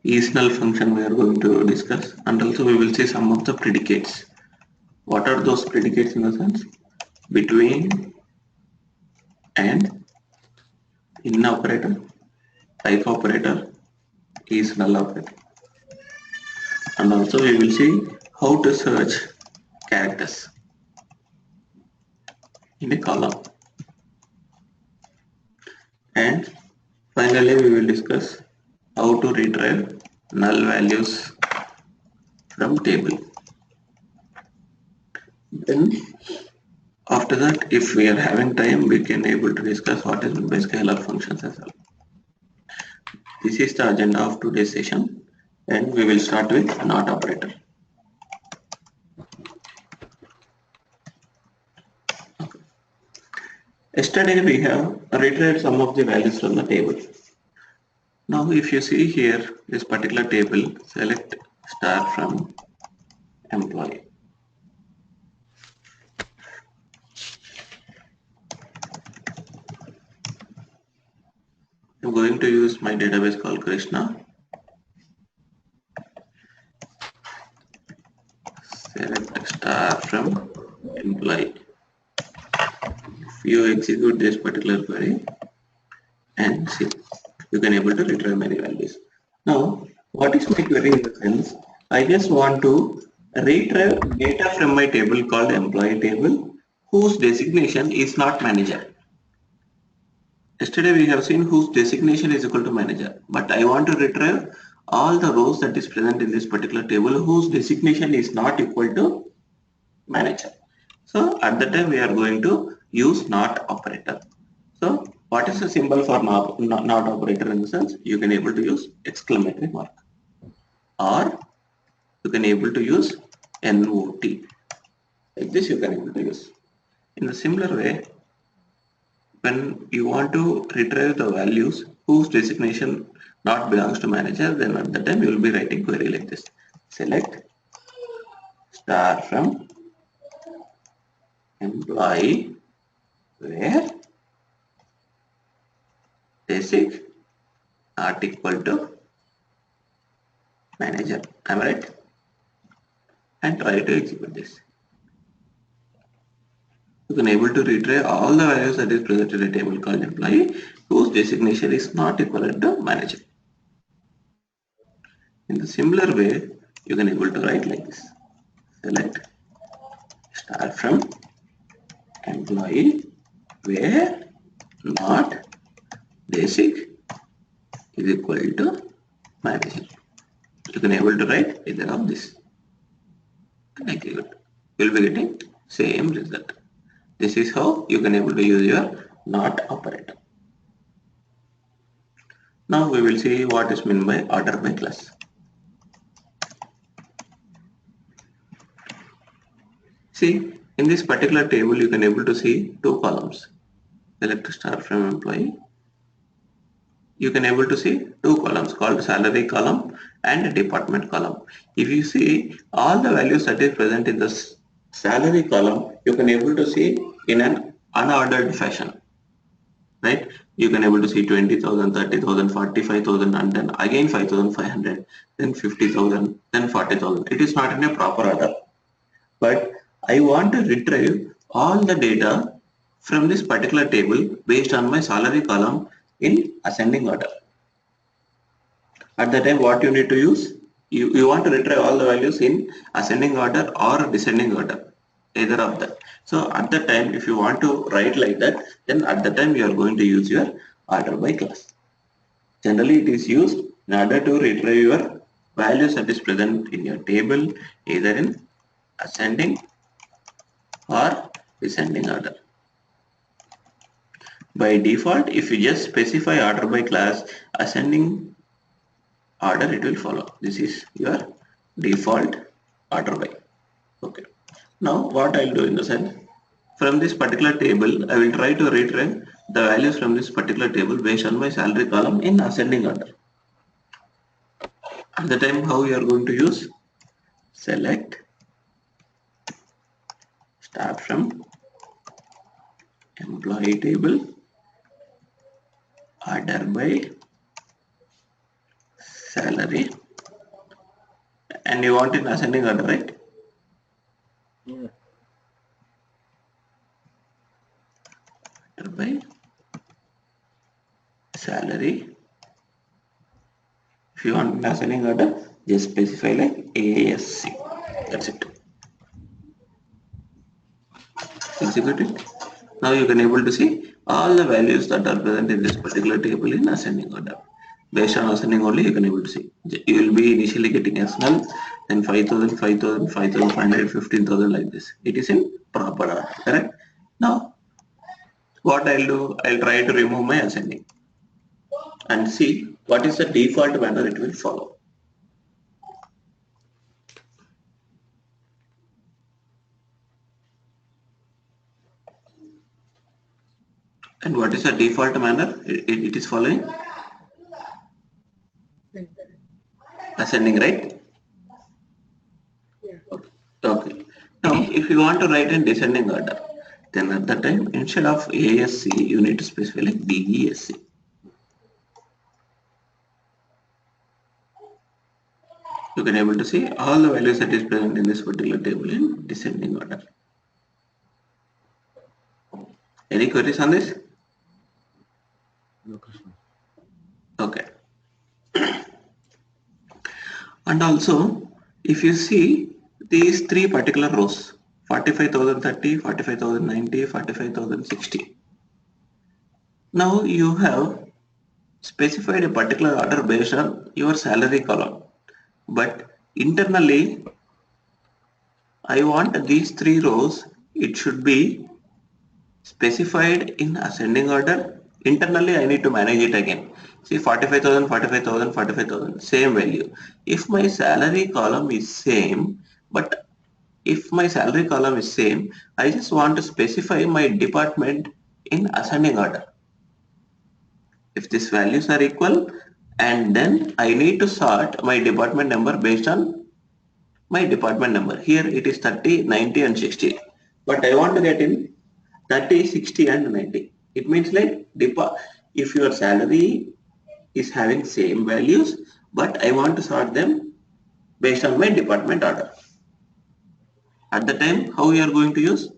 is null function we are going to discuss, and also we will see some of the predicates. What are those predicates in the sense? Between and in operator, type operator, is null operator, and also we will see how to search characters in a column, and finally we will discuss how to retrieve null values from table. Then after that, if we are having time, we can able to discuss what is meant by scalar functions as well. This is the agenda of today's session, and we will start with not operator. Yesterday we have retrieved some of the values from the table. Now if you see here this particular table, select star from employee. I'm going to use my database called Krishna. Select star from employee. If you execute this particular query and see, you can able to retrieve many values. Now, what is my query in the sense? I just want to retrieve data from my table called employee table, whose designation is not manager. Yesterday we have seen whose designation is equal to manager, but I want to retrieve all the rows that is present in this particular table whose designation is not equal to manager. So at that time we are going to use not operator. So what is the symbol for not operator in the sense? You can able to use exclamatory mark, or you can able to use NOT. Like this you can able to use. In a similar way, when you want to retrieve the values whose designation not belongs to manager, then at the time you will be writing query like this. Select star from employee where basic not equal to manager. Am I right? And try to execute this. You can able to retrieve all the values that is present in a table called employee whose designation is not equivalent to manager. In the similar way, you can able to write like this. Select star from employee where not basic is equal to manager. You can able to write either of this. Execute. You will be getting same result. This is how you can able to use your not operator. Now we will see what is meant by order by class. See, in this particular table you can able to see two columns. Select star from employee. You can able to see two columns called salary column and department column. If you see all the values that is present in this salary column, you can able to see in an unordered fashion, right? You can able to see 20,000, 30,000, 45,000, and then again 5,500, then 50,000, then 40,000. It is not in a proper order, but I want to retrieve all the data from this particular table based on my salary column in ascending order. At the time, what you need to use? You want to retrieve all the values in ascending order or descending order, either of that. So at the time, if you want to write like that, then at the time you are going to use your order by class. Generally, it is used in order to retrieve your values that is present in your table, either in ascending or descending order. By default, if you just specify order by class, ascending order it will follow. This is your default order by. Okay. Now what I'll do in the sense, from this particular table, I will try to retrieve the values from this particular table based on my salary column in ascending order. At the time, how you are going to use? Select start from employee table, order by salary, and you want in ascending order, right? Yeah. By salary. If you want in ascending order, just specify like ASC. That's it. Execute it. Now you can able to see all the values that are present in this particular table in ascending order. Based on ascending only you can able to see. You will be initially getting as null, then 5,000, 5,000, 5,500, 15,000 like this. It is in proper order, correct? Now what I'll do, I'll try to remove my ascending and see what is the default manner it will follow. And what is the default manner it is following? Ascending, right? Yeah. Okay. Now, if you want to write in descending order, then at that time, instead of ASC, you need to specify like DESC. You can able to see all the values that is present in this particular table in descending order. Any queries on this? No, Krishna. Okay. And also, if you see these three particular rows, 45,030, 45,090, 45,060. Now you have specified a particular order based on your salary column. But internally, I want these three rows, it should be specified in ascending order. Internally, I need to manage it again. See 45,000, 45,000, 45,000, same value. If my salary column is same, but if my salary column is same, I just want to specify my department in ascending order. If these values are equal, and then I need to sort my department number based on my department number. Here it is 30, 90 and 60. But I want to get in 30, 60 and 90. It means like if your salary is having same values, but I want to sort them based on my department order. At the time, how you are going to use?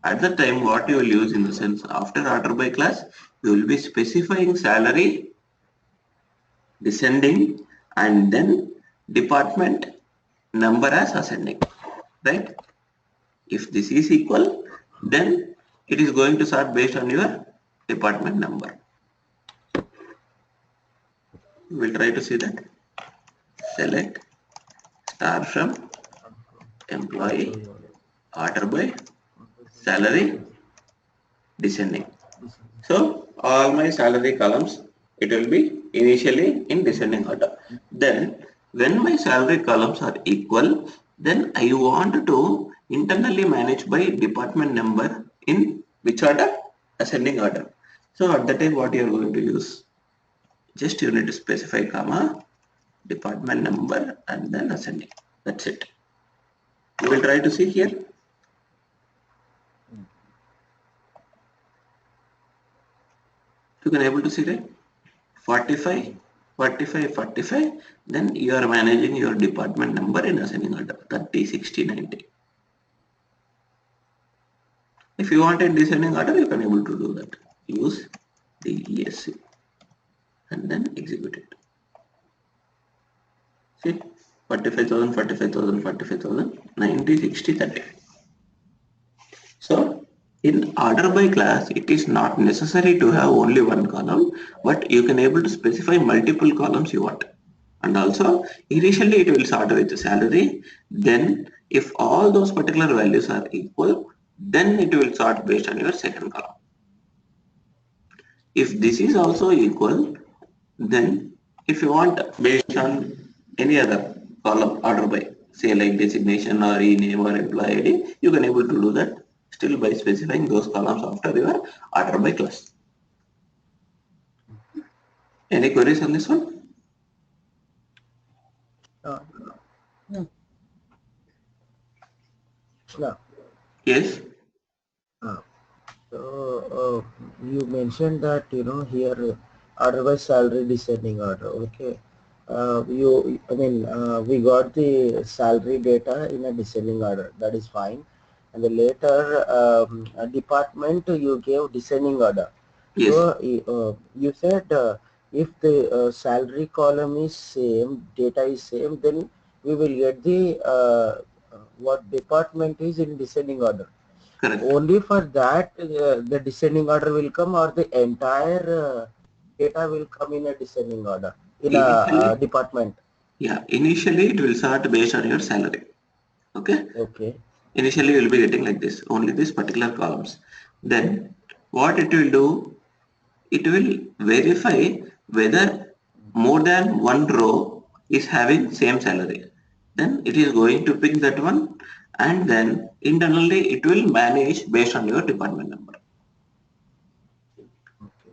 At the time, what you will use in the sense after order by class, you will be specifying salary, descending, and then department number as ascending, right? If this is equal, then it is going to sort based on your department number. We'll try to see that. Select star from employee, order by, salary, descending. So all my salary columns, it will be initially in descending order. Then when my salary columns are equal, then I want to internally manage by department number in which order? Ascending order. So at that time what you are going to use? Just you need to specify comma, department number and then ascending. That's it. You will try to see here. You can able to see that 45, 45, 45. Then you are managing your department number in ascending order 30, 60, 90. If you want in descending order, you can able to do that. Use the ESC and then execute it. See 45,000, 45,000, 45,000, 90, 60, 30. So in order by class, it is not necessary to have only one column, but you can able to specify multiple columns you want. And also initially it will start with the salary. Then if all those particular values are equal, then it will sort based on your second column. If this is also equal, then if you want based on any other column order by, say like designation or e-name or employee ID, you can able to do that still by specifying those columns after your order by class. Any queries on this one? No. Yeah. Yes. So you mentioned that here order by salary descending order. Okay. we got the salary data in a descending order. That is fine. And the later department you gave descending order. Yes, So you said if the salary column is same, data is same, then we will get the what department is in descending order. correct. Only for that the descending order will come, or the entire data will come in a descending order in a Initially, department. yeah, initially it will start based on your salary. Okay. Okay. Initially you will be getting like this, only this particular columns. Then what it will do, it will verify whether more than one row is having same salary. Then it is going to pick that one, and then internally it will manage based on your department number. Okay.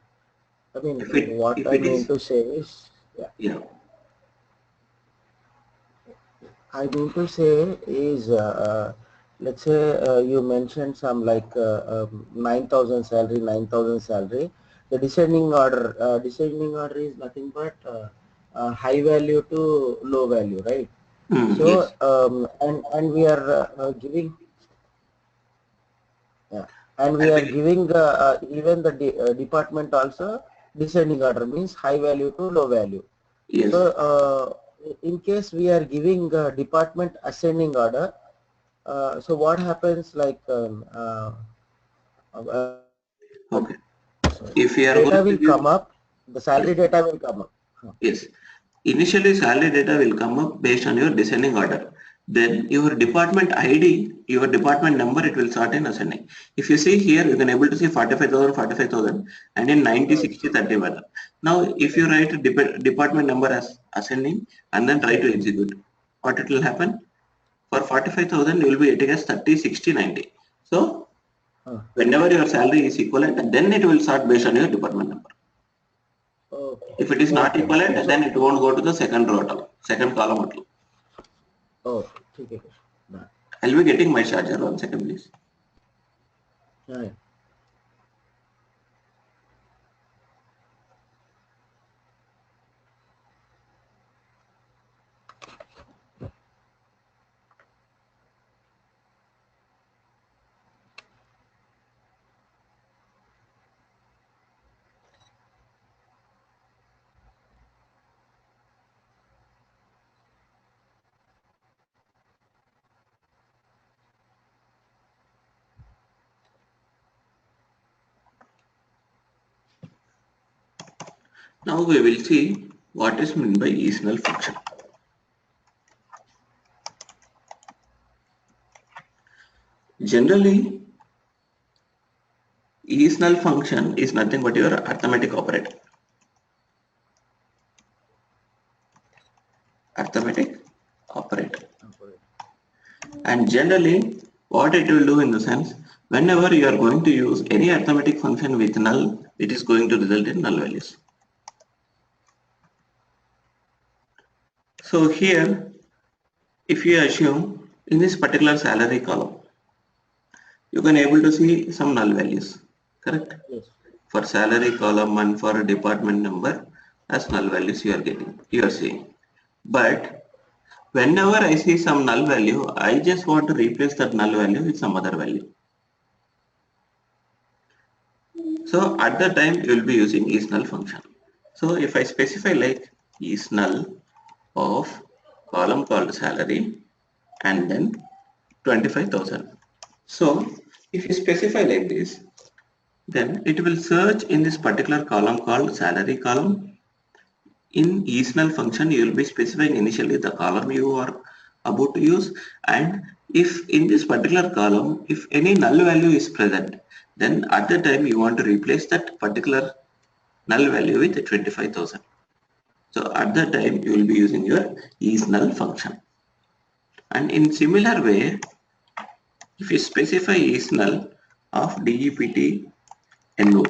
I mean, If it what if I it mean is, to say is, yeah, yeah, I mean to say is, let's say you mentioned some like 9,000 salary, 9,000 salary. The descending order is nothing but high value to low value, right? So, yes, and we are giving, yeah, and we I are believe, giving even the department also descending order means high value to low value. So, yes, in case we are giving department ascending order, so what happens like okay. If you data are will going to come give, up, the salary yes, data will come up. Huh. yes. Initially, salary data will come up based on your descending order. Then your department ID, your department number, it will start in ascending. If you see here, you can able to see 45,000, 45,000, and in 90, Right, 60, 30 manner. Now, if you right. write a department number as ascending and then try to Ascending. execute, what it will happen? For 45,000, you will be getting as 30, 60, 90. So, Huh. whenever your salary is equivalent, then it will start based on your department number. Okay, If it is not okay. equivalent, So, then it won't go to the second row at all, second column at all. okay, ठीक है, done. I'll be getting my charger. One second, please. Yeah. Now we will see what is meant by is-null function. Generally, is-null function is nothing but your arithmetic operator. Arithmetic operator. And generally, what it will do in the sense, whenever you are going to use any arithmetic function with null, it is going to result in null values. So here, if you assume in this particular salary column, you can able to see some null values, correct? Yes. For salary column and for department number as null values you are seeing. But whenever I see some null value, I just want to replace that null value with some other value. So at that time you will be using is null function. So if I specify like is null of column called salary and then 25,000. So if you specify like this, then it will search in this particular column called salary column. In is-null function, you will be specifying initially the column you are about to use, and if in this particular column, if any null value is present, then at the time you want to replace that particular null value with 25,000. So at that time you will be using your is-null function. And in similar way, if you specify is-null of DEPT NO,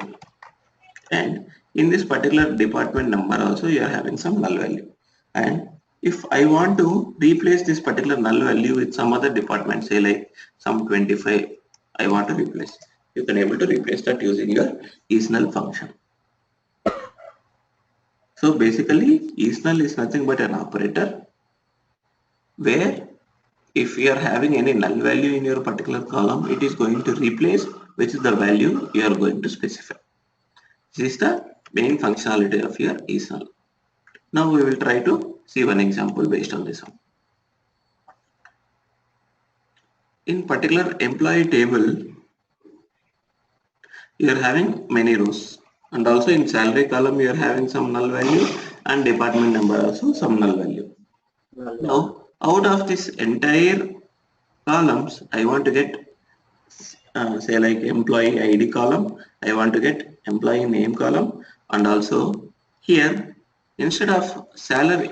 and in this particular department number also you are having some null value, and if I want to replace this particular null value with some other department, say like some 25 I want to replace, you can able to replace that using your is null function. So basically is null is nothing but an operator where if you are having any null value in your particular column, it is going to replace which is the value you are going to specify. This is the main functionality of your is null. Now we will try to see one example based on this one. In particular employee table, you are having many rows, and also in salary column you are having some null value, and department number also some null value. Null value. Now out of this entire columns, I want to get say like employee ID column, I want to get employee name column, and also here instead of salary,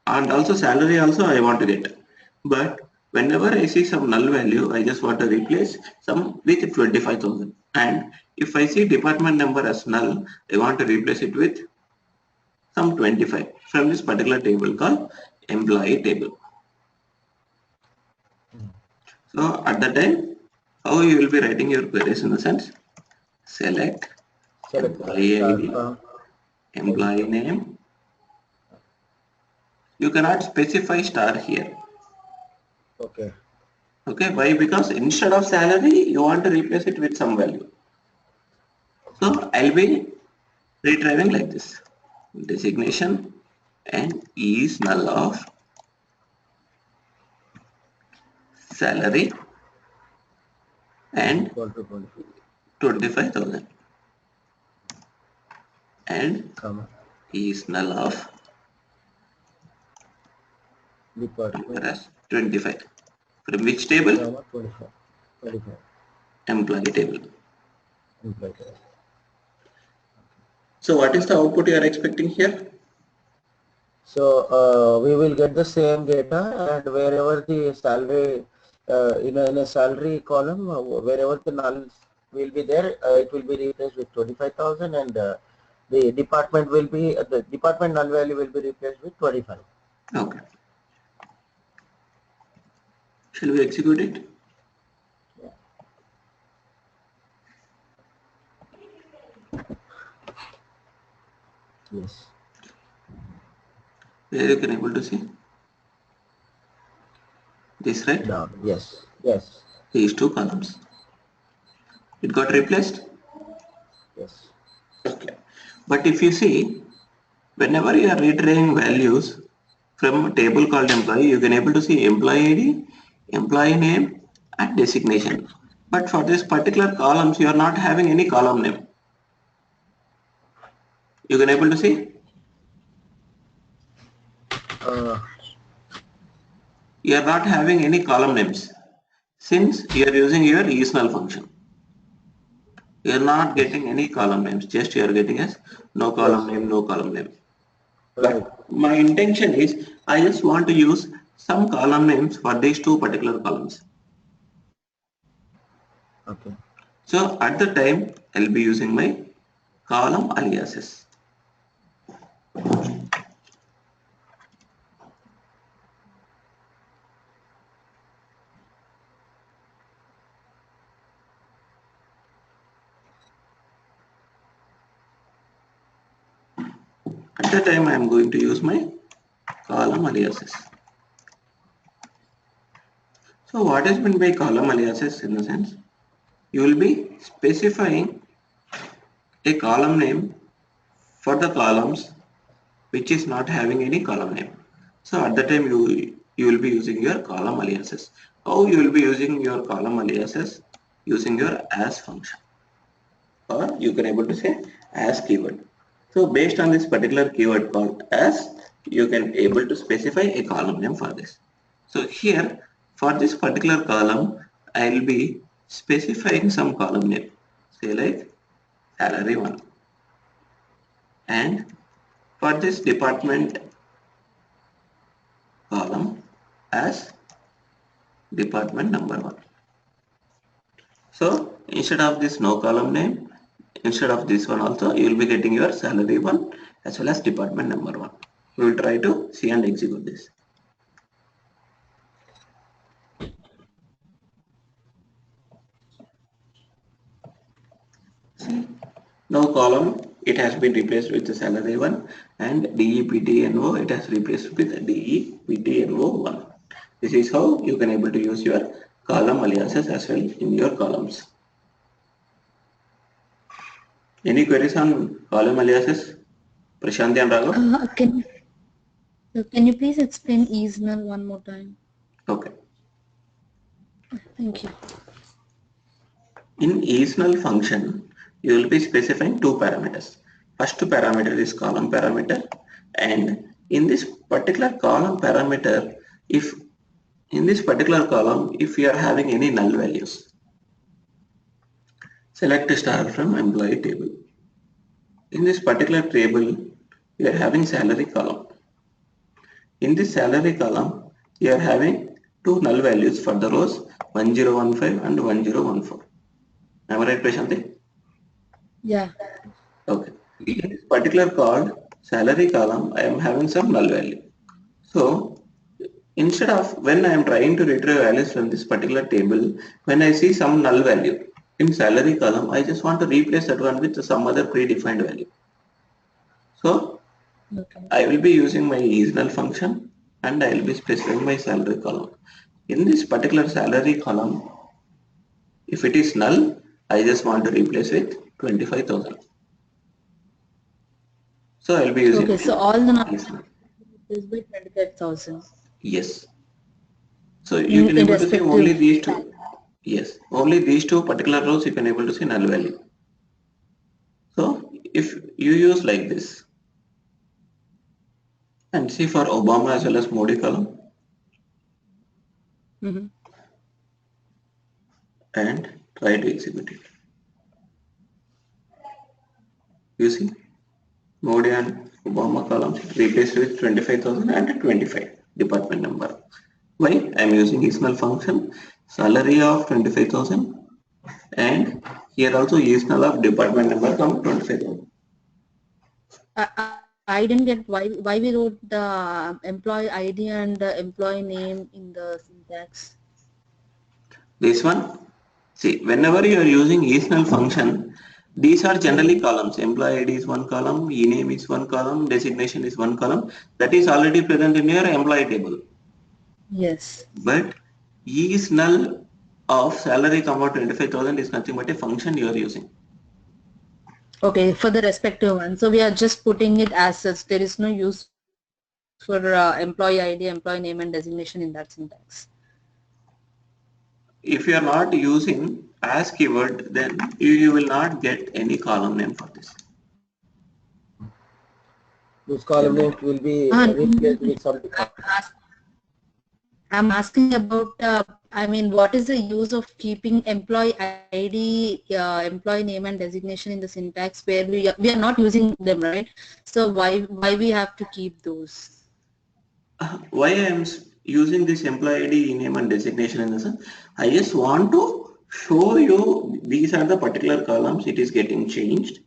and also salary also I want to get. But whenever I see some null value, I just want to replace some with 25,000. And if I see department number as null, I want to replace it with some 25 from this particular table called employee table. So at the time, how you will be writing your queries in the sense, select Select employee star ID, from ID. employee name. You cannot specify star here. Okay. Okay, why? Because instead of salary, you want to replace it with some value. So I'll be retrieving like this. Designation and is null of salary Is and equal to 25, 25,000 and comma, is null of department, as 25. From which table? comma, 25. 25. Employee table. Employee table. So what is the output you are expecting here? So we will get the same data, and wherever the salary in a salary column, wherever the nulls will be there, it will be replaced with 25,000, and the department will be the department null value will be replaced with 25. Okay. Shall we execute it? Yeah. Yes. Where you can able to see this, right? Down. Yes. Yes. These two columns. It got replaced. Yes. Okay. But if you see, whenever you are retrieving values from a table called employee, you can able to see employee ID, employee name, and designation. But for this particular columns, you are not having any column name. You can able to see Uh, you are not having any column names since you are using your useNull function. You are not yes. getting any column names, just you are getting as no column Yes. name, no column name. Right. But my intention is I just want to use some column names for these two particular columns. Okay. So at the time I'll be using my column aliases. At the time I am going to use my column aliases. So what is meant by column aliases in the sense? You will be specifying a column name for the columns which is not having any column name. So at the time you will be using your column aliases. How you will be using your column aliases? Using your as function, or you can able to say as keyword. So based on this particular keyword called as, you can able to specify a column name for this. So here for this particular column, I will be specifying some column name, say like salary 1, and for this department column as department number 1. So instead of this no column name, instead of this one also, you will be getting your salary 1 as well as department number 1. We will try to see and execute this. See, now column it has been replaced with the salary one, and DEPTNO it has replaced with DEPTNO1. This is how you can able to use your column aliases as well in your columns. Any queries on column aliases? Prashanti and Raghav? Can you please explain is null one more time? Okay. Thank you. In is null function, you will be specifying two parameters. First parameter is column parameter, and in this particular column parameter, if in this particular column, if you are having any null values, select star from employee table. In this particular table, you are having salary column. In this salary column, you are having two null values for the rows 1015 and 1014. Am I right, Prashanti? Yeah. Okay. In this particular called salary column, I am having some null value. So instead of when I am trying to retrieve values from this particular table, when I see some null value in salary column, I just want to replace that one with some other predefined value. So I will be using my is null function and I will be specifying my salary column. In this particular salary column, if it is null, I just want to replace with 25,000. So I will be using. Okay, so all the numbers is by 25,000. Yes. So you can able to see only these two. Yes, only these two particular rows you can able to see null value. So if you use like this and see for Obama as well as Modi column and try to execute it. You see Modi and Obama columns replaced with 25,000 and 25 department number. Why? I am using is null function, salary of 25,000 and here also is null of department number from 25,000. I didn't get why we wrote the employee ID and the employee name in the syntax. This one, see, whenever you are using is null function, these are generally columns. Employee ID is one column, e-name is one column, designation is one column. That is already present in your employee table. Yes. But is null of salary comma 25,000 is nothing but a function you are using. Okay, for the respective one. So we are just putting it as such. There is no use for employee ID, employee name and designation in that syntax. If you are not using as keyword, then you will not get any column name for this. Those column names will be replaced with some. I'm asking about, I mean, what is the use of keeping employee ID, employee name and designation in the syntax where we are not using them, right? So why we have to keep those? Why I am using this employee ID, name and designation in the sense, I just want to show you these are the particular columns it is getting changed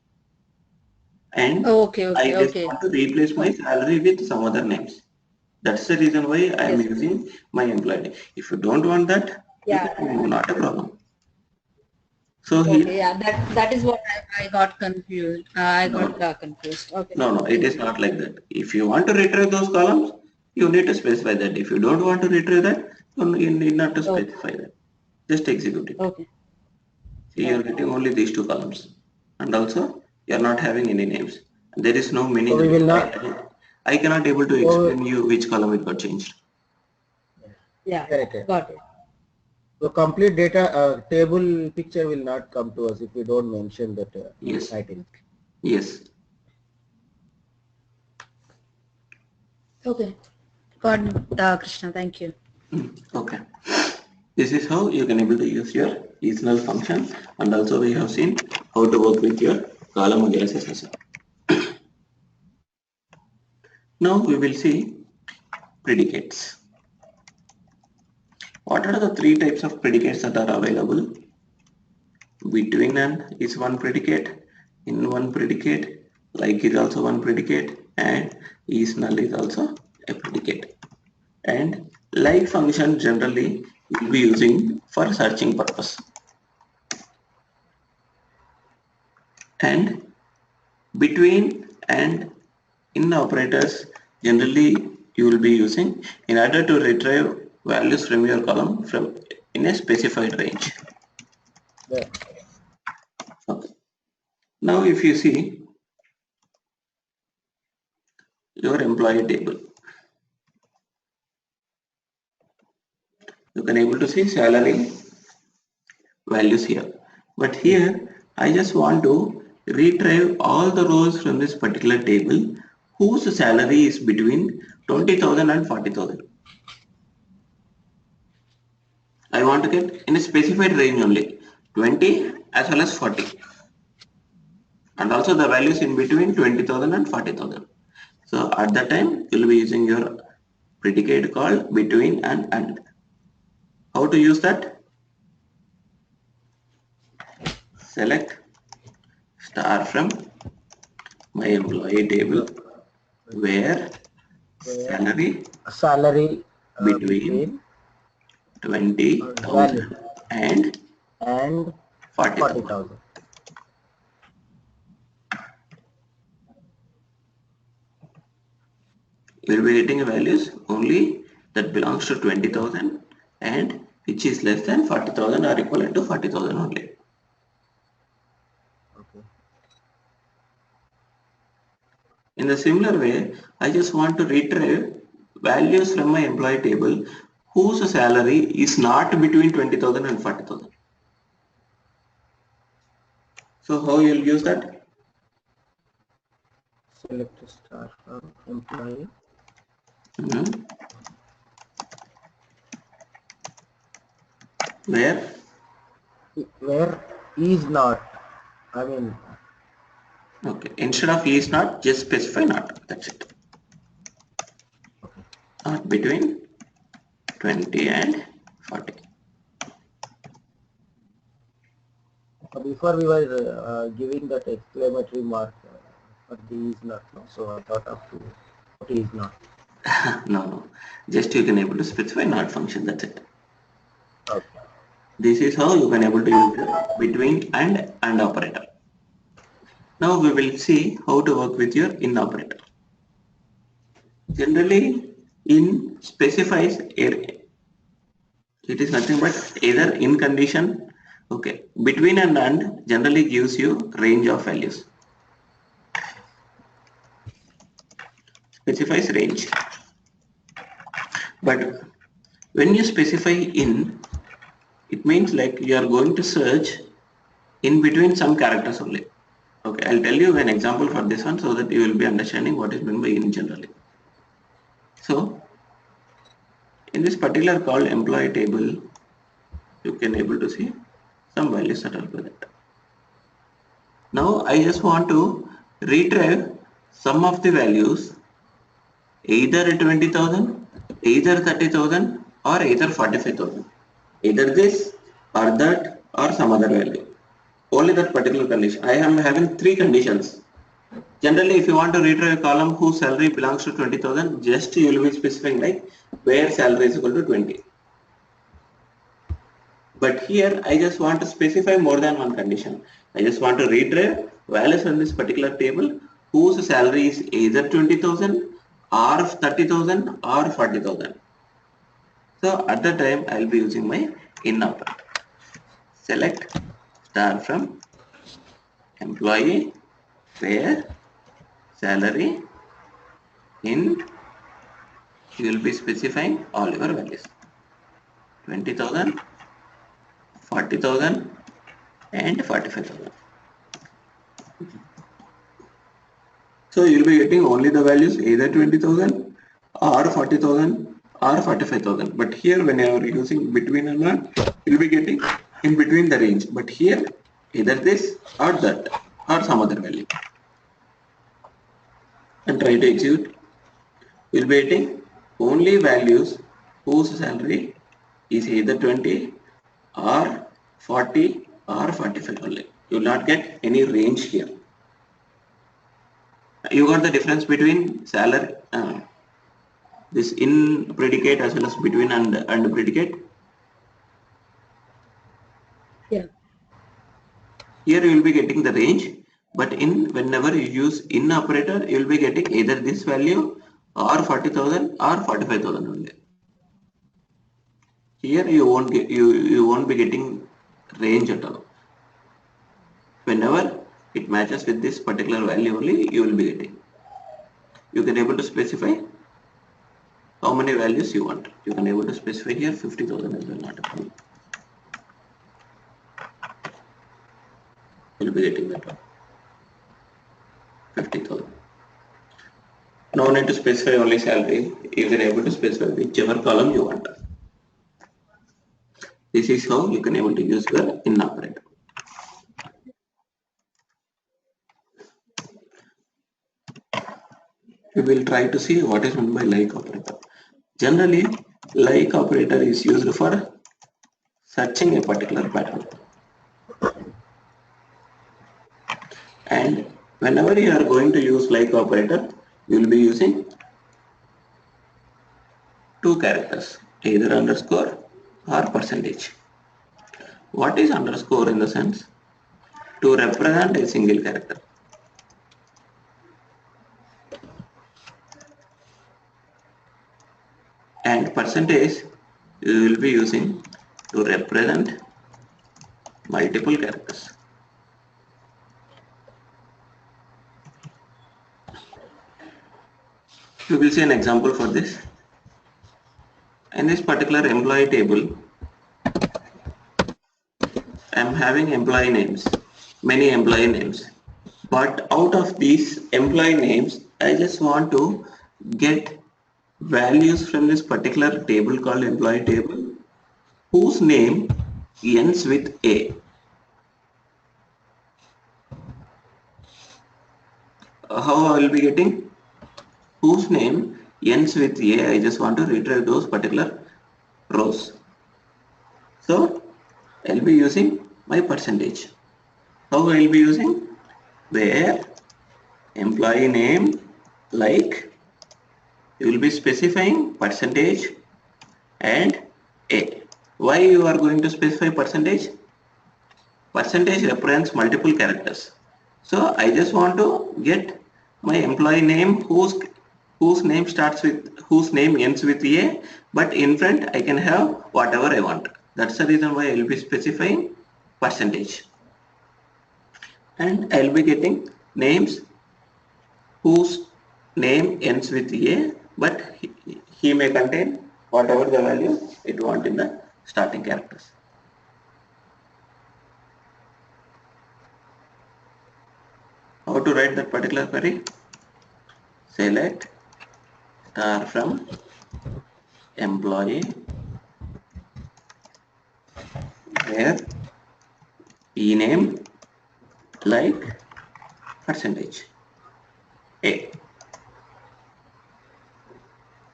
and I just want to replace my salary with some other names. That's the reason why I am using my employee. If you don't want that, not a problem. So here, that is what I got confused. I got confused. Okay. No, it is not like that. If you want to retrieve those columns, you need to specify that. If you don't want to retrieve that, you need not to specify that. Just execute it. Okay. See, you are getting only these two columns, and also you are not having any names. There is no meaning. So we will not. I cannot able to explain you which column it got changed. Yeah. Got it. So complete data table picture will not come to us if we don't mention that title. Yes. Okay. Got it, Krishna. Thank you. Okay. This is how you can able to use your is null function, and also we have seen how to work with your column aliases as well. Now we will see predicates. What are the three types of predicates that are available? Between and is one predicate, in one predicate, like is also one predicate, and is null is also a predicate. And like function generally will be using for searching purpose. And between and in operators generally you will be using in order to retrieve values from your column from in a specified range. Yeah. Okay. Now if you see your employee table, you can able to see salary values here. But here I just want to retrieve all the rows from this particular table whose salary is between 20,000 and 40,000. I want to get in a specified range only 20 as well as 40, and also the values in between 20,000 and 40,000. So at that time you will be using your predicate called between and. How to use that? Select star from my employee table where salary Salary between between value 20,000 and and 40,000. 40,000. You will be getting values only that belongs to 20,000 and which is less than 40,000 or equivalent to 40,000 only. Okay. In the similar way, I just want to retrieve values from my employee table whose salary is not between 20,000 and 40,000. So how you will use that? Select a star from employee. Where? Where is not. I mean, Okay. Instead of is not, just specify not. That's it. Not between 20 and 40. before we were giving that exclamatory mark for the is not. No? So I thought of to what is not. No. Just you can able to specify not function. That's it. Okay. This is how you can able to use the between and operator. Now we will see how to work with your in operator. Generally, in specifies area. It is nothing but either in condition. Okay, between and generally gives you range of values. Specifies range. But when you specify in, it means like you are going to search in between some characters only. Okay, I'll tell you an example for this one so that you will be understanding what is meant by in generally. So in this particular called employee table, you can able to see some values that are present. Now I just want to retrieve some of the values either 20,000, either 30,000 or either 45,000. Either this or that or some other value. Only that particular condition. I am having three conditions. Generally, if you want to retrieve a column whose salary belongs to 20,000, just you will be specifying like where salary is equal to 20. But here I just want to specify more than one condition. I just want to retrieve values from this particular table whose salary is either 20,000 or 30,000 or 40,000. So at the time I will be using my in operator. Select star from employee where salary in, you will be specifying all your values 20,000, 40,000 and 45,000. So you will be getting only the values either 20,000 or 40,000 or 45,000. But here when you are using between and not, you will be getting in between the range. But here either this or that or some other value. And try to execute. You will be getting only values whose salary is either 20 or 40 or 45 only. You will not get any range here. You got the difference between salary, this in predicate as well as between and predicate. Yeah. Here you will be getting the range, But whenever you use in operator, you will be getting either this value or 40,000 or 45,000 only. Here you won't be getting range at all. Whenever it matches with this particular value only, you will be getting. You can able to specify how many values you want. You can able to specify here 50,000 as well, not a problem. You will be getting that one. 50,000. No need to specify only salary. You can able to specify whichever column you want. This is how you can able to use your in operator. We will try to see what is meant by like operator. Generally, like operator is used for searching a particular pattern. And whenever you are going to use like operator, you will be using two characters, either underscore or percentage. What is underscore in the sense? To represent a single character. And percentage you will be using to represent multiple characters. We will see an example for this. In this particular employee table, I am having employee names, many employee names. But out of these employee names, I just want to get values from this particular table called employee table, whose name ends with A. How I will be getting? Whose name ends with A. I just want to retrieve those particular rows. So I'll be using my percentage. How I'll be using? Where employee name like you will be specifying percentage and A. Why you are going to specify percentage? Percentage represents multiple characters. So I just want to get my employee name whose name ends with A, but in front I can have whatever I want. That's the reason why I will be specifying percentage. And I will be getting names whose name ends with A, but he may contain whatever the value it want in the starting characters. How to write that particular query? Select star from employee where ename like percentage A,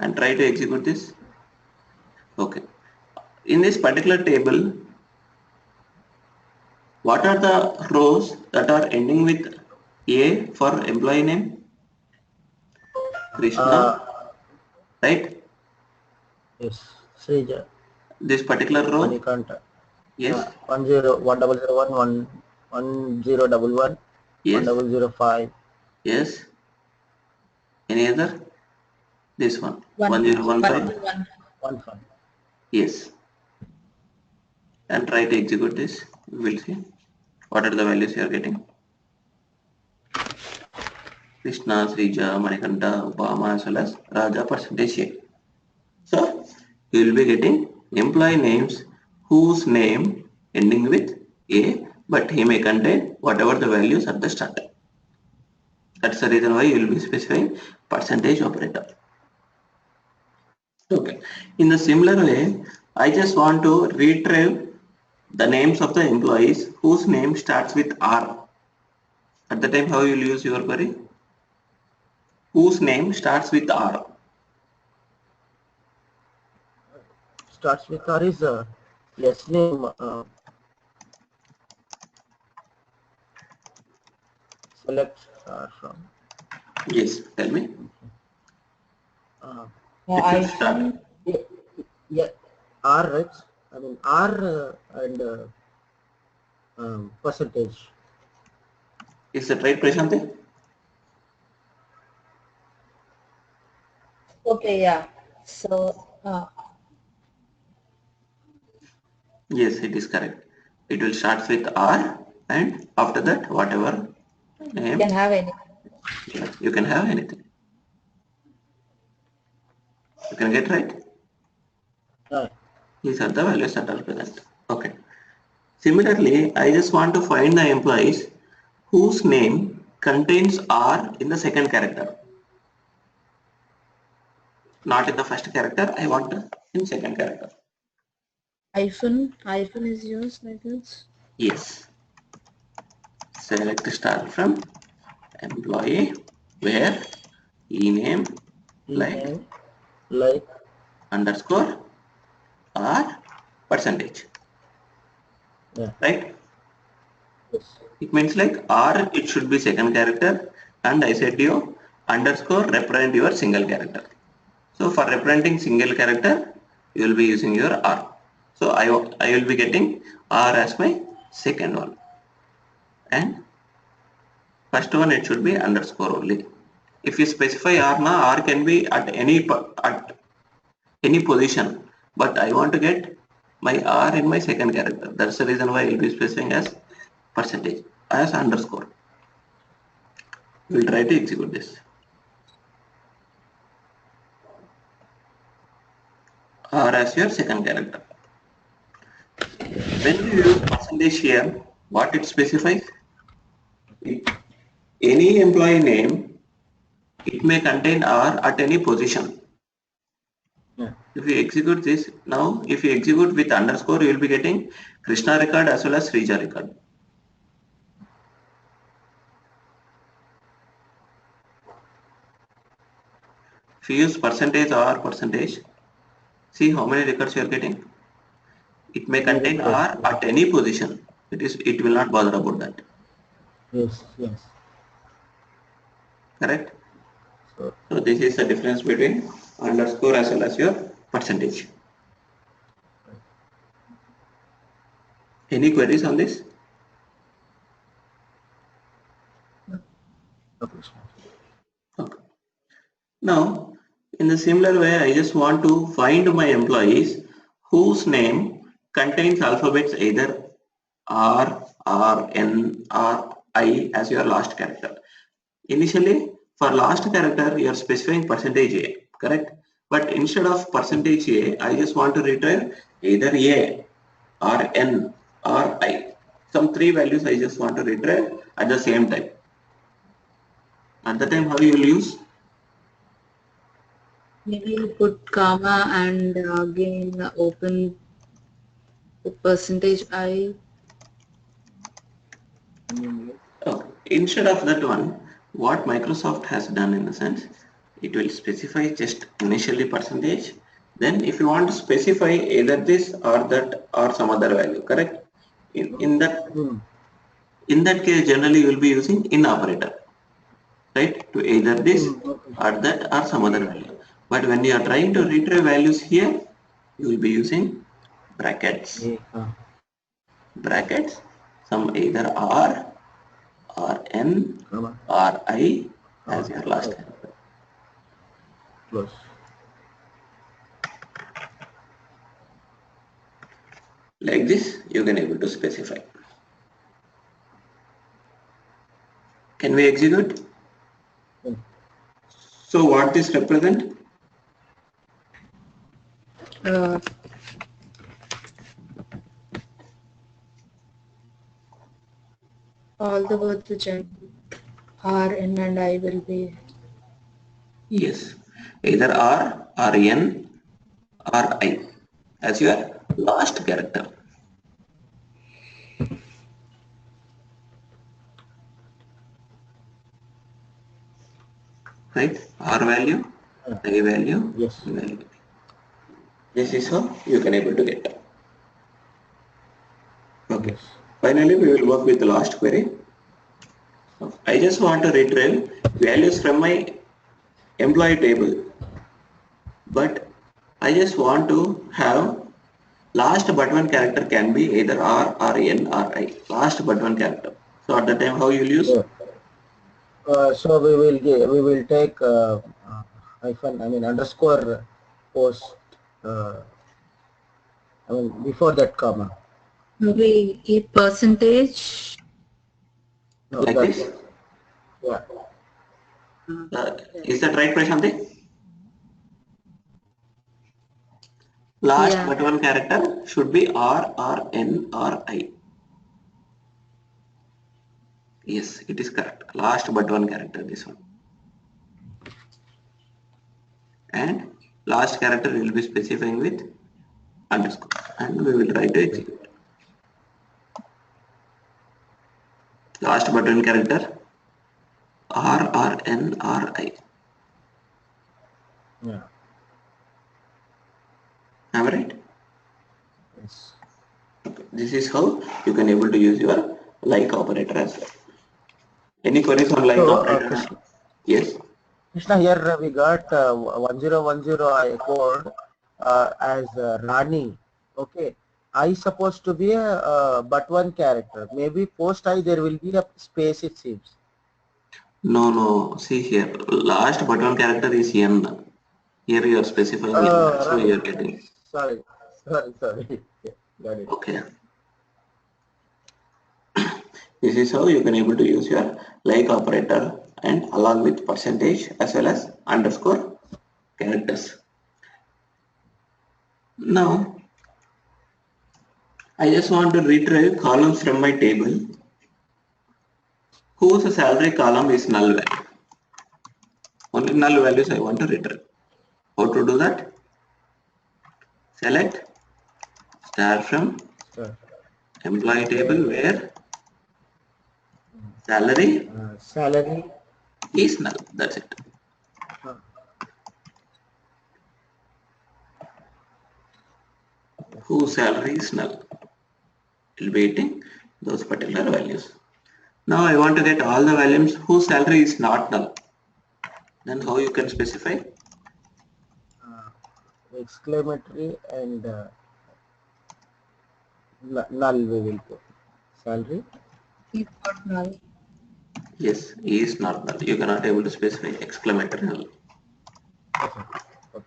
and try to execute this. Okay. In this particular table, what are the rows that are ending with A for employee name? Krishna, right? Yes, Srija. This particular row? Manikanta. Yes. 101111 1011 Yes. 1005. Yes. Any other? This one. 1015. 15. Yes. And try to execute this. We will see what are the values you are getting. Krishna, Srija, Manikanta, Obama as well as Raja percentage A. So you will be getting employee names whose name ending with A, but he may contain whatever the values at the start. That's the reason why you will be specifying percentage operator. Okay. In the similar way, I just want to retrieve the names of the employees whose name starts with R. At the time, how you will use your query? Whose name starts with R. Starts with R is yes name. Select star from. Yes, tell me. I Start. Yeah, R, right? I mean R and percentage. Is that right, Prashanti? Okay, yeah. So Yes, it is correct. It will start with R, and after that, whatever you name, can have any. yeah, you can have anything. You can get right. Right. These are the values that are present. Okay. Similarly, I just want to find the employees whose name contains R in the second character. Not in the first character, I want in second character. Hyphen is used like this. Yes. Select start from employee where ename like Email like underscore or percentage, yeah. right? Yes. It means like R it should be second character, and I said you underscore represent your single character. So for representing single character you will be using your R. So I will be getting R as my second one, and first one it should be underscore only. If you specify R now, R can be at any position, but I want to get my R in my second character. That's the reason why I will be specifying as percentage as underscore. We'll try to execute this. R as your second character. When you use percentage here, what it specifies? Any employee name, it may contain R at any position. Yeah. If you execute this now, if you execute with underscore, you will be getting Krishna record as well as Srija record. If you use percentage or percentage, see how many records you are getting. It may Two contain records. R at any position. It will not bother about that. Yes. Yes. Correct? So So this is the difference between underscore as well as your percentage. Any queries on this? okay. Okay. Now, in the similar way, I just want to find my employees whose name contains alphabets either R, R, N, or I as your last character. Initially, for last character, you are specifying percentage A, correct? But instead of percentage A, I just want to retrieve either A or N or I. Some three values I just want to retrieve at the same time. At the time, how you will use? Maybe put comma and again open the percentage I. Okay. Instead of that one, what Microsoft has done in the sense, it will specify just initially percentage. Then if you want to specify either this or that or some other value, correct? In that case, generally you will be using in operator, right? To either this Okay. or that or some other value. But when you are trying to retrieve values here, you will be using brackets. Yeah. Brackets, some either R or N Come on. or I as Oh, your last oh, character. close. Like this, you can able to specify. Can we execute? Yeah. So what this represent? Uh, all the words which are N and I will be. Yes, either R or N or I as your last character. Right? R value, I value, Yes. N value. This is how you can able to get. Okay. Yes. Finally, we will work with the last query. I just want to retrieve values from my employee table, but I just want to have last but one character can be either R or N or I. Last but one character. So at the time, how you will use? Yeah. So we will take hyphen, I mean underscore post, I mean before that comma. Maybe a percentage. No, Like that's this. yeah. Is that right, Prashanti? Last Yeah. but one character should be R, R, N, or I. Yes, it is correct. Last but one character, this one. And last character will be specifying with underscore. And we will try to execute. Last but one character R, R, N, R, I. Yeah. Am I right? Yes. This is how you can able to use your like operator as well. Any queries on like So operator? Yes. Krishna, here we got 1010 code as Rani. Okay. I supposed to be a but one character. Maybe post I there will be a space, it seems. No, no. See here. Last but one character is N. Here you are specifying N. That's why Right. you are getting. Sorry. Sorry. Yeah, got it. Okay. This is how you can able to use your like operator and along with percentage as well as underscore characters. Now, I just want to retrieve columns from my table whose salary column is null value. Only null values I want to retrieve. How to do that? Select star from Sure. employee table where salary Salary. is null. That's it. Uh, Whose salary is null. Will be getting those particular values. Now I want to get all the values whose salary is not null. Then how you can specify? exclamatory and null we will put. Salary. Is not null. Yes, is not null. You cannot able to specify exclamatory null. Okay. Okay.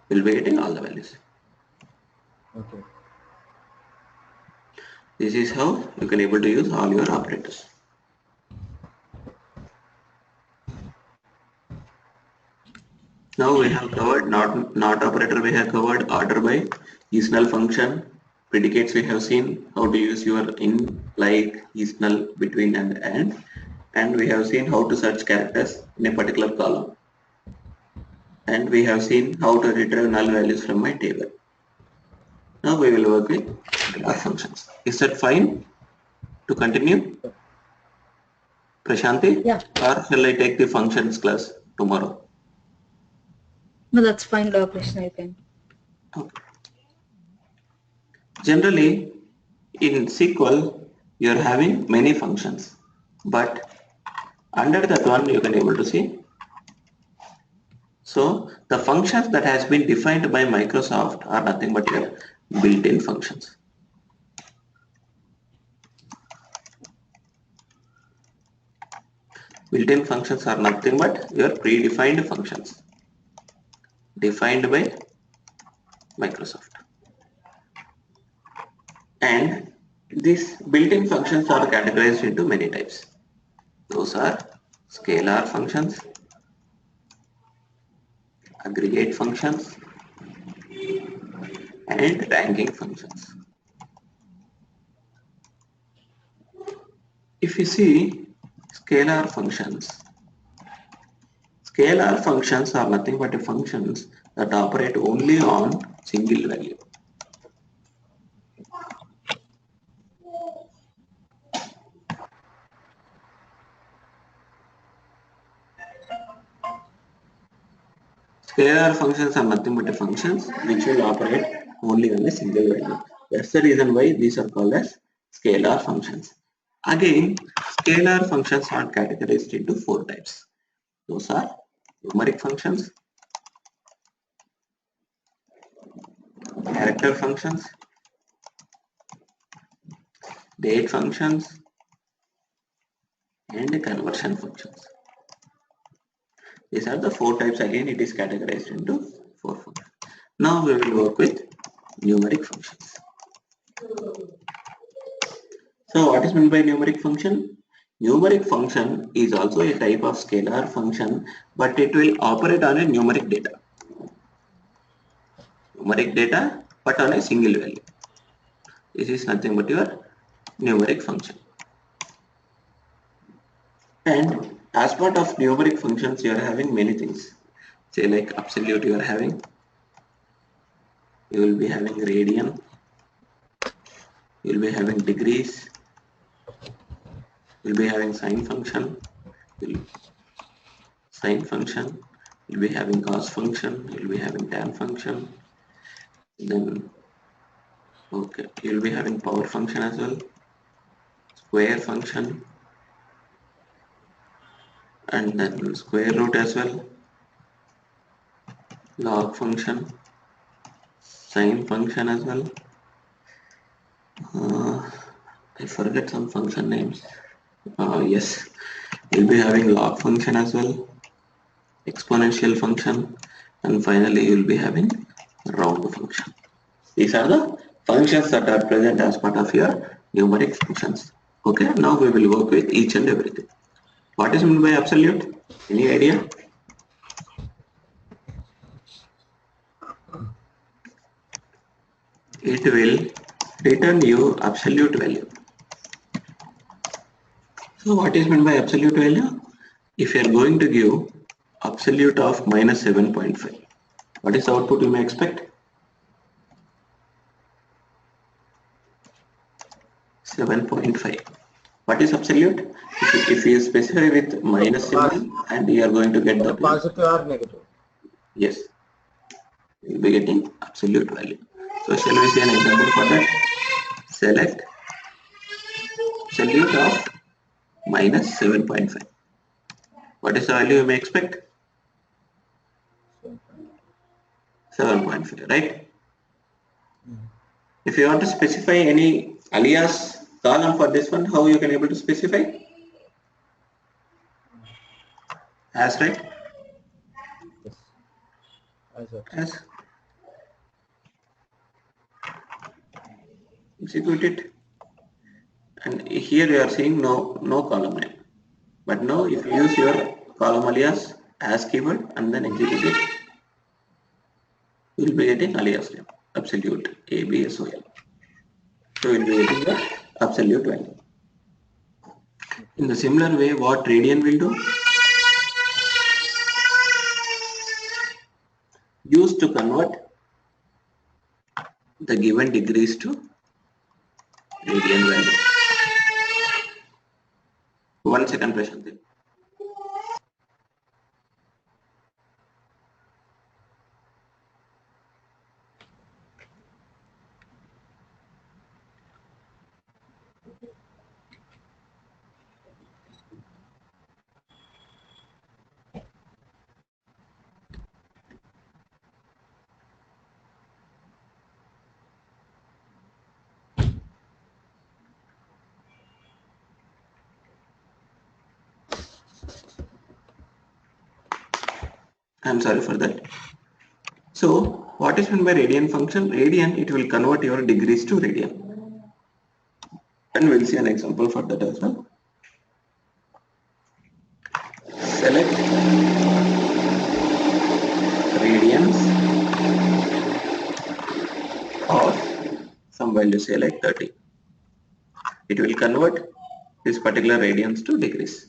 Will be getting all the values. Okay. This is how you can able to use all your operators. Now we have covered not operator, we have covered order by, is null function, predicates we have seen how to use your in, like, is null, between and we have seen how to search characters in a particular column. And we have seen how to retrieve null values from my table. Now we will work with scalar functions. Is that fine to continue? Prashanti? Yeah. Or shall I take the functions class tomorrow? No, that's fine, Krishna. You can. Okay. Generally, in SQL, you are having many functions, but under that one you can able to see. So the functions that has been defined by Microsoft are nothing but your built-in functions. Built-in functions are nothing but your predefined functions defined by Microsoft. And these built-in functions are categorized into many types. Those are scalar functions, aggregate functions, and ranking functions. If you see scalar functions are nothing but functions that operate only on single value. Scalar functions are nothing but functions which will operate only on a single value. That's the reason why these are called as scalar functions. Again, scalar functions are categorized into four types. Those are numeric functions, character functions, date functions, and conversion functions. These are the 4 types. Again, it is categorized into 4 functions. Now we will work with numeric functions. So what is meant by numeric function? Numeric function is also a type of scalar function, but it will operate on a numeric data. Numeric data, but on a single value. This is nothing but your numeric function. And as part of numeric functions, you are having many things. Say like absolute, you are having. You will be having radian. You will be having degrees. You will be having sine function. Sine function. You will be having cos function. You will be having tan function. Then okay, you will be having power function as well. Square function. And then square root as well. Log function. Sine function as well. I forget some function names. Yes, you'll be having log function as well, exponential function, and finally you'll be having round function. These are the functions that are present as part of your numeric functions. Okay, now we will work with each and everything. What is meant by absolute? Any idea? It will return you absolute value. So what is meant by absolute value? If you are going to give absolute of minus 7.5, what is the output you may expect? 7.5. What is absolute? If you specify with minus symbol and you are going to get the positive or negative. Yes, you will be getting absolute value. So shall we see an example for that? Select absolute of minus 7.5. What is the value you may expect? 7.5, right? If you want to specify any alias column for this one, how you can able to specify? As, right? As. Execute it. And here you are seeing no column name. But now if you use your column alias as keyword and then execute it, you will be getting alias name, absolute, ABSOL. So you will be getting the absolute value. In the similar way, what radian will do? Used to convert the given degrees to radian value. 1 second, Prashanthi. I'm sorry for that. So what is meant by radian function? Radian, it will convert your degrees to radian. And we'll see an example for that as well. Select radians of some value, say like 30. It will convert this particular radians to degrees.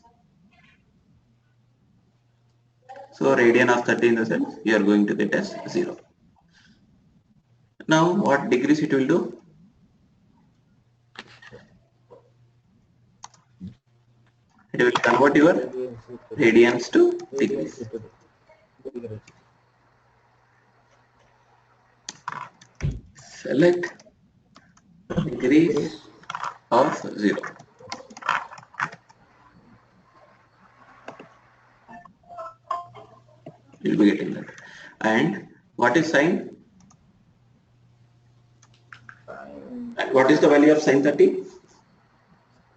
So radian of 30 in the sense you are going to get as 0. Now what degrees it will do? It will convert your radians to degrees. Select degrees of 0. You will be getting that. And what is sine? And what is the value of sine 30?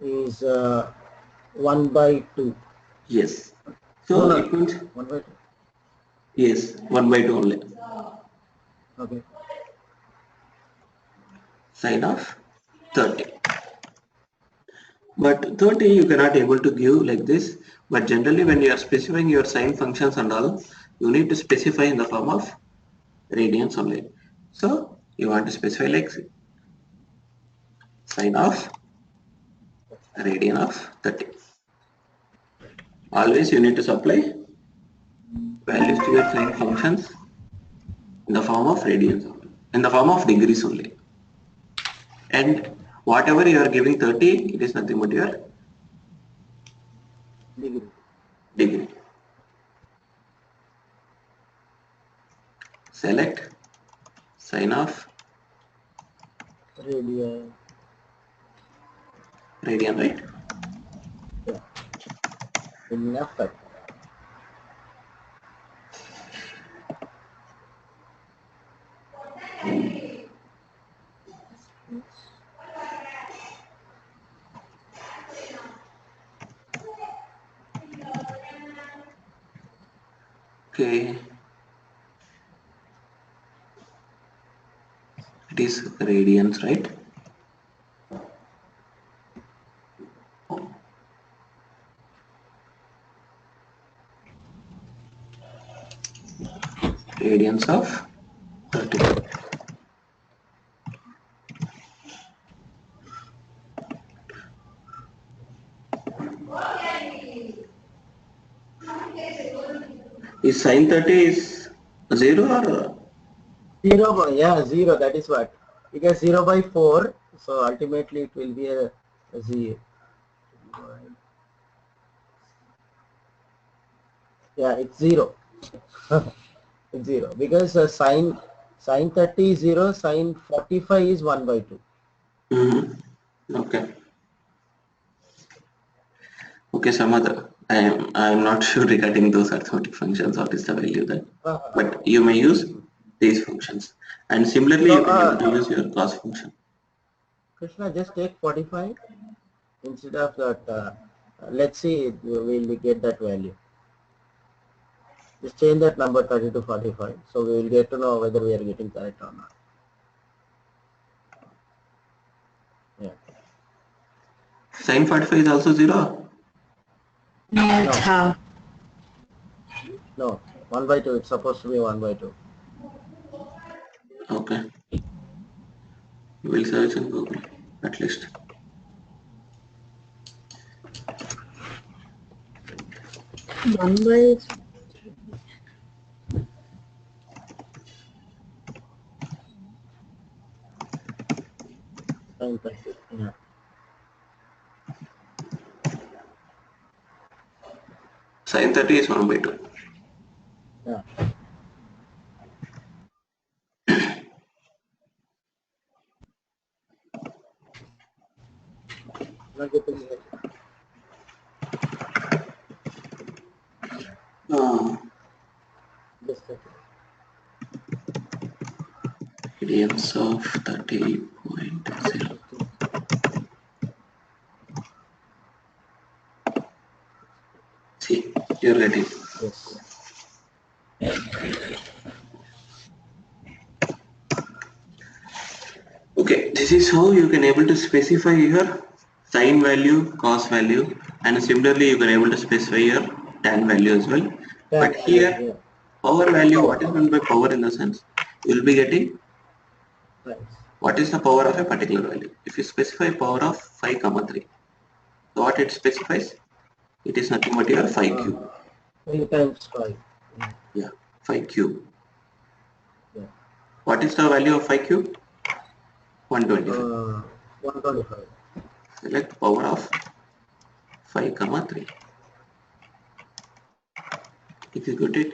Is 1/2. Yes. So No, it means 1/2. yes, 1/2 only. Okay. Sine of 30. But 30 you cannot able to give like this. But generally when you are specifying your sine functions and all, you need to specify in the form of radians only. So you want to specify like sine of radian of 30. Always you need to supply values to your sine functions in the form of radians only, in the form of degrees only. And whatever you are giving 30, it is nothing but your Degree. degree. Select sine of Radian. radian, right? Yeah. Enough. Okay, it is radians, right? Radians of 30. Is sine 30 is 0 or 0, yeah, 0, that is what. Because 0/4, so ultimately it will be a 0. Yeah, it's 0. It's 0. Because sine 30 is 0, sine 45 is 1/2. okay. Okay, some other. I am not sure regarding those arithmetic functions. What is the value then? But you may use these functions, and similarly No, you can able to use your cos function. Krishna, just take 45 instead of that. Let's see, we will get that value. Just change that number 30 to 45. So we will get to know whether we are getting correct or not. Yeah. Sine 45 is also 0. No, it's half. No, 1/2. It's supposed to be 1/2. Okay. We will search in Google at least. One by Sine 30. Yeah. Sine 30 is 1/2. Yeah. Not getting it. Just a second. Radians of 30.0. See, you're getting. Yes. Okay, this is how you can able to specify your sine value, cos value, and similarly you can able to specify your tan value as well. But here, Yeah. power value, Power. what is meant by power in the sense? You will be getting Right. what is the power of a particular value. If you specify power of 5, 3, so what it specifies? It is nothing but your 5 cube. 3 times 5. Yeah, 5 cube. Yeah. What is the value of 5 cube? 125. 125. Select power of 5, 3. Execute it.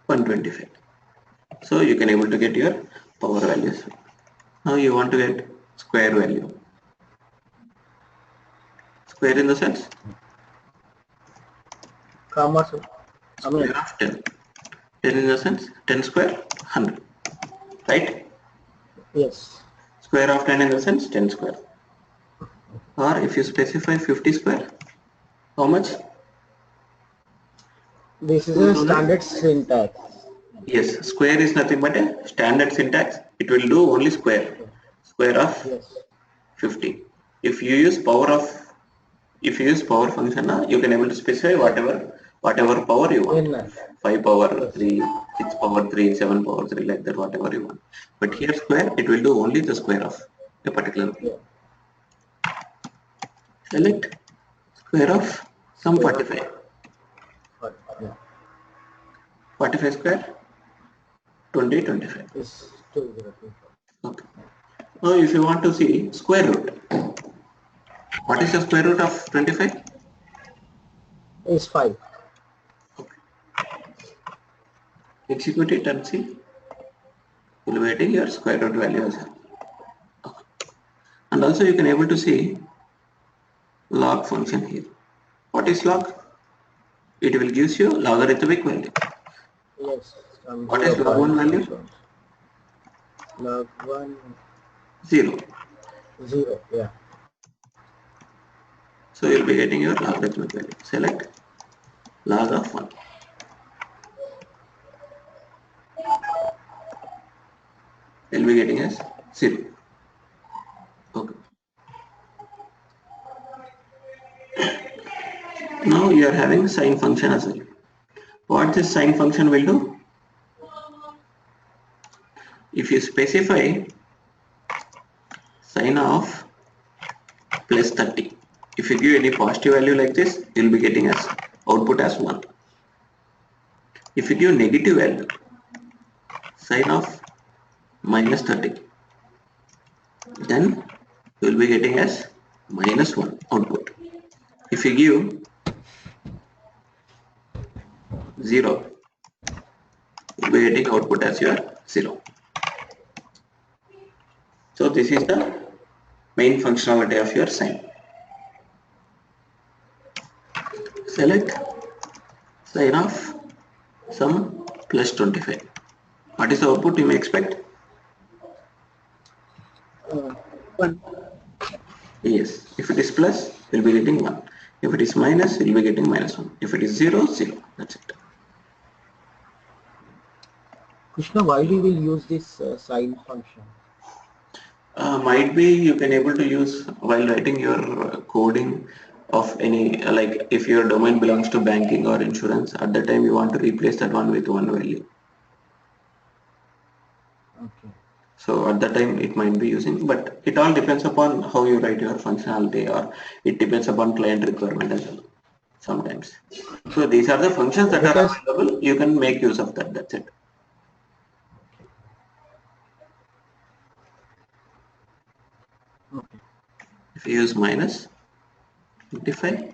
125. So you can able to get your power values. Now you want to get square value. Square in the sense? Comma. Square of 10. 10 in the sense 10 square 100. Right? Yes. Square of 10 in the sense 10 square. Or if you specify 50 square, how much? This is a standard syntax. Yes, square is nothing but a standard syntax. It will do only square. Square of Yes. 50. If you use power function, you can able to specify whatever power you want. In 5 power yes. 3, 6 power 3, 7 power 3, like that, whatever you want. But here square, it will do only the square of a particular value. Yeah. Select square of some Square of 45. yeah. 45 square, 20, 25. Is 2025. Okay. Now if you want to see square root, what is the square root of 25? Is 5. Execute it and see. You'll be getting your square root value as well. Okay. And also you can able to see log function here. What is log? It will gives you logarithmic value. Yes. What is log 1 value? Log 1 0. 0. Yeah. So you'll be getting your logarithmic value. Select log of 1. You'll be getting as 0. Okay. Now you are having sine function as well. What this sine function will do? If you specify sine of plus 30, if you give any positive value like this, you'll be getting as output as 1. If you give negative value, sine of minus 30, then you will be getting as minus 1 output. If you give 0, you will be getting output as your 0. So this is the main functionality of your sine. Select sine of sum plus 25. What is the output you may expect? 1. Yes, if it is plus, you will be getting 1. If it is minus, you will be getting minus 1. If it is 0, 0. That's it. Krishna, why we will use this sine function? Might be you can able to use while writing your coding of any, like if your domain belongs to banking or insurance, at that time you want to replace that one with one value. Okay. So at that time it might be using, but it all depends upon how you write your functionality, or it depends upon client requirement as well sometimes. So these are the functions that are Because available. You can make use of that. That's it. okay. If you use minus 25,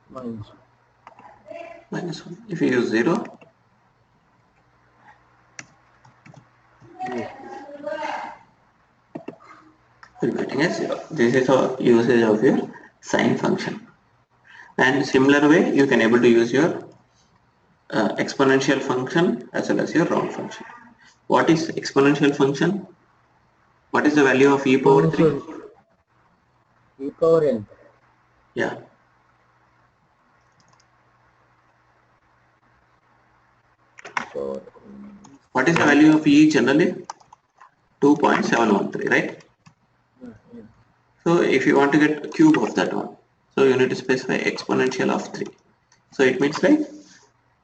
minus 1. If you use 0, you're getting a 0. This is our usage of your sine function. And similar way, you can able to use your exponential function as well as your round function. What is exponential function? What is the value of e power 3? E power n. Yeah. So, What is the value of e generally? 2.713, right? yeah. So if you want to get cube of that one, so you need to specify exponential of 3. So it means like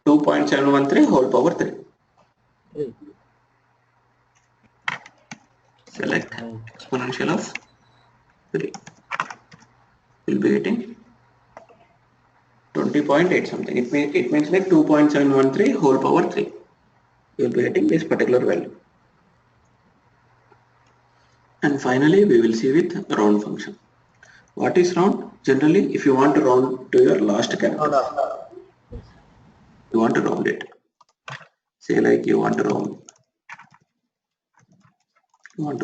2.713 whole power 3. 3. Select exponential of 3. You'll be getting 20.8 something. It means like 2.713 whole power 3. You'll be getting this particular value. And finally, we will see with round function. What is round? Generally, if you want to round to your last character, you want to round it. Say like you want to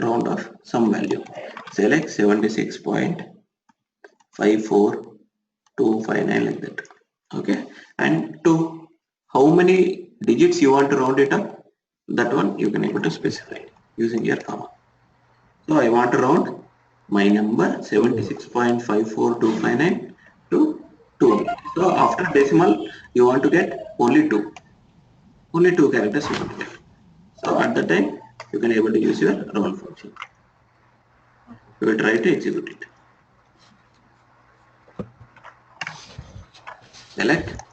round off some value. Say like 76.54259 like that. Okay. And to how many digits you want to round it up, that one you can able to specify using your comma. So I want to round my number 76.54259 to 2. So after decimal, you want to get only 2. Only 2 characters you want to get. So at the time, you can able to use your roll function. You will try to execute it. Select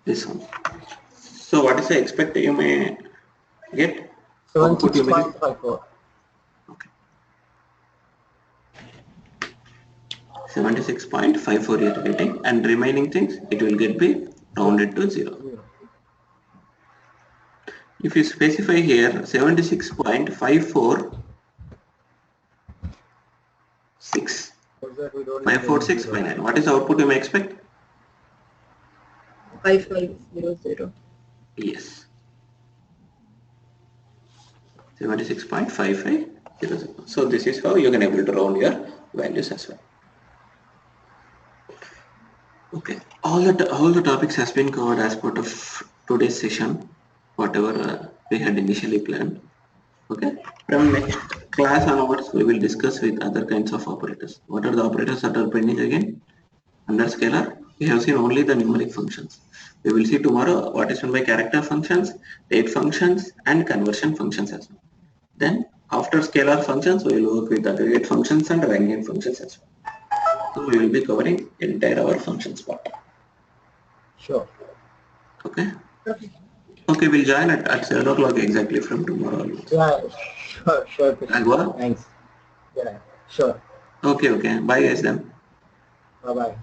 this one. So what is the expect you may get? Output you may get? 76.54. Okay. 76.54 you are getting, and remaining things it will get be rounded to 0. If you specify here 76.546, 54659, what is the output you may expect? 5500. Yes. 76.5500. So this is how you can able to round your values as well. Okay, all the topics has been covered as part of today's session, whatever we had initially planned. Okay, from next class onwards we will discuss with other kinds of operators. What are the operators that are pending again? Under scalar, we have seen only the numeric functions. We will see tomorrow what is meant by character functions, date functions, and conversion functions as well. Then after scalar functions, we will work with aggregate functions and ranking functions as well. So we will be covering entire our functions part. Sure. Okay. Okay, we'll join at 7 o'clock exactly from tomorrow onwards. Yeah, sure. Agua? Thanks. Yeah, sure. Okay. Bye guys then. Bye-bye.